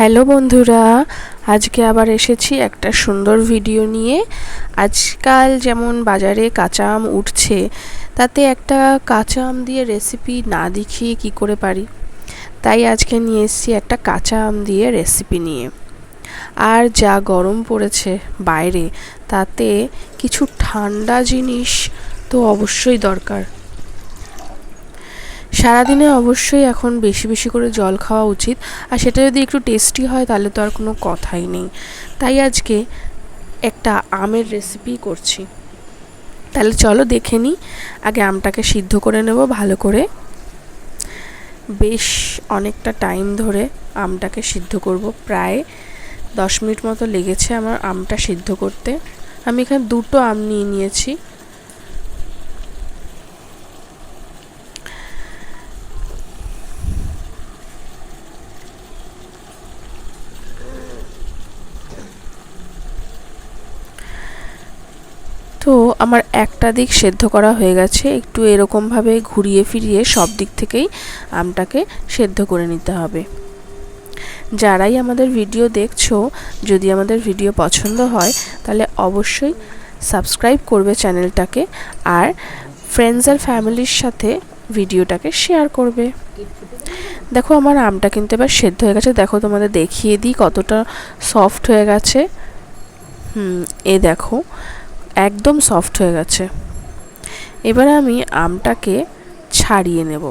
Hello বন্ধুরা, আজকে আবার এসেছি একটা সুন্দর ভিডিও নিয়ে। আজকাল যেমন বাজারে কাঁচা আম উঠছে, তাতে একটা কাঁচা আম দিয়ে রেসিপি না দেখিয়ে কি করে পারি। তাই আজকে নিয়ে এসেছি একটা কাঁচা আম দিয়ে রেসিপি নিয়ে। আর যা গরম পড়েছে বাইরে, তাতে কিছু ঠান্ডা জিনিস তো অবশ্যই দরকার। সারাদিনে অবশ্যই এখন বেশি বেশি করে জল খাওয়া উচিত, আর সেটা যদি একটু টেস্টি হয় তাহলে তো আর কোনো কথাই নেই। তাই আজকে একটা আমের রেসিপি করছি। তাহলে চলো দেখে নিই। আগে আমটাকে সিদ্ধ করে নেব ভালো করে। বেশ অনেকটা টাইম ধরে আমটাকে সিদ্ধ করব, প্রায় 10 মিনিট মতো লেগেছে আমার আমটা সিদ্ধ করতে। আমি এখানে দুটো আম নিয়ে নিয়েছি। তো আমার একটা দিক সেদ্ধ করা হয়ে গেছে। একটু এরকমভাবে ঘুরিয়ে ফিরিয়ে সব দিক থেকেই আমটাকে সেদ্ধ করে নিতে হবে। যারাই আমাদের ভিডিও দেখছো, যদি আমাদের ভিডিও পছন্দ হয় তাহলে অবশ্যই সাবস্ক্রাইব করবে চ্যানেলটাকে, আর ফ্রেন্ডস আর ফ্যামিলির সাথে ভিডিওটাকে শেয়ার করবে। দেখো আমার আমটা কিন্তু এবার সেদ্ধ হয়ে গেছে। দেখো তোমাদের দেখিয়ে দিই কতটা সফট হয়ে গেছে। এই দেখো একদম সফট হয়ে গেছে। এবারে আমি আমটাকে ছাড়িয়ে নেব।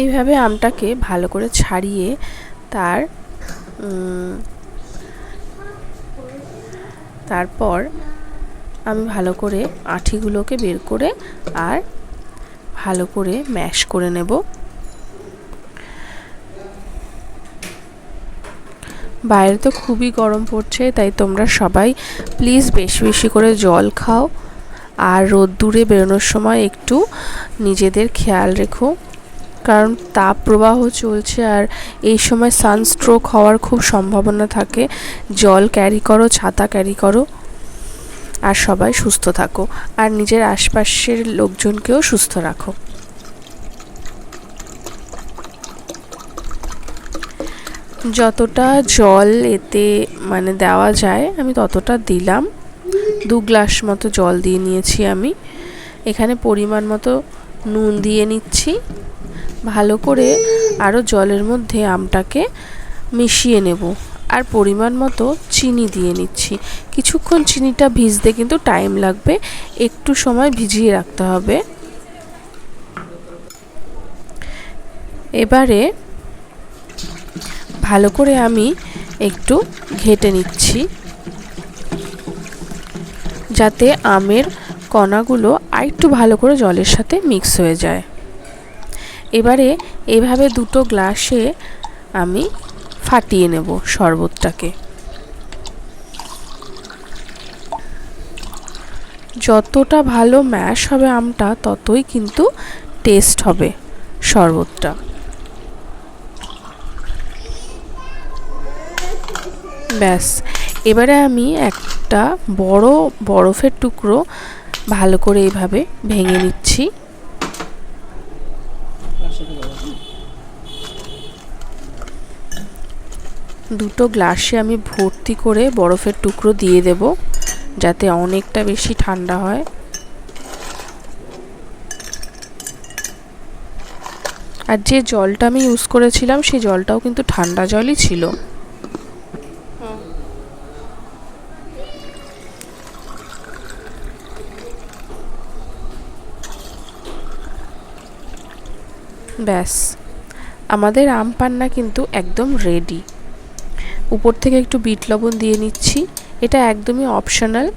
এইভাবে আমটাকে ভালো করে ছাড়িয়ে তারপর আমি ভালো করে আঁঠিগুলোকে বের করে আর ভালো করে ম্যাশ করে নেব। বাইরে তো খুবই গরম পড়ছে, তাই তোমরা সবাই প্লিজ বেশি বেশি করে জল খাও, আর রোদ্দুরে বেরোনোর সময় একটু নিজেদের খেয়াল রেখো, কারণ তাপ প্রবাহ চলছে আর এই সময় সানস্ট্রোক হওয়ার খুব সম্ভাবনা থাকে। জল ক্যারি করো, ছাতা ক্যারি করো, আর সবাই সুস্থ থাকো, আর নিজের আশপাশের লোকজনকেও সুস্থ রাখো। যতটা জল এতে দেওয়া যায় আমি ততটা দিলাম। 2 গ্লাস মতো জল দিয়ে নিয়েছি আমি। এখানে পরিমাণ মতো নুন দিয়ে নিচ্ছি। ভালো করে আরও জলের মধ্যে আমটাকে মিশিয়ে নেব, আর পরিমাণ মতো চিনি দিয়ে নিচ্ছি। কিছুক্ষণ চিনিটা ভিজতে কিন্তু টাইম লাগবে, একটু সময় ভিজিয়ে রাখতে হবে। এবারে ভালো করে আমি একটু ঘেটে নিচ্ছি, যাতে আমের কণাগুলো আরেকটু ভালো করে জলের সাথে মিক্স হয়ে যায়। এবারে এভাবে দুটো গ্লাসে আমি ফাটিয়ে নেব শরবতটাকে। যতটা ভালো ম্যাশ হবে আমটা, ততই কিন্তু টেস্ট হবে শরবতটা। ব্যাস, এবারে আমি একটা বড় বরফের টুকরো ভালো করে এইভাবে ভেঙে নিচ্ছি। দুটো গ্লাসে আমি ভর্তি করে বরফের টুকরো দিয়ে দেব, যাতে অনেকটা বেশি ঠান্ডা হয়। আর যে জলটা আমি ইউজ করেছিলাম সেই জলটাও কিন্তু ঠান্ডা জলই ছিল। ব্যাস, আমাদের আম পান্না কিন্তু একদম রেডি। উপর থেকে একটু বিট লবণ দিয়ে নিচ্ছি। এটা একদমই অপশনাল,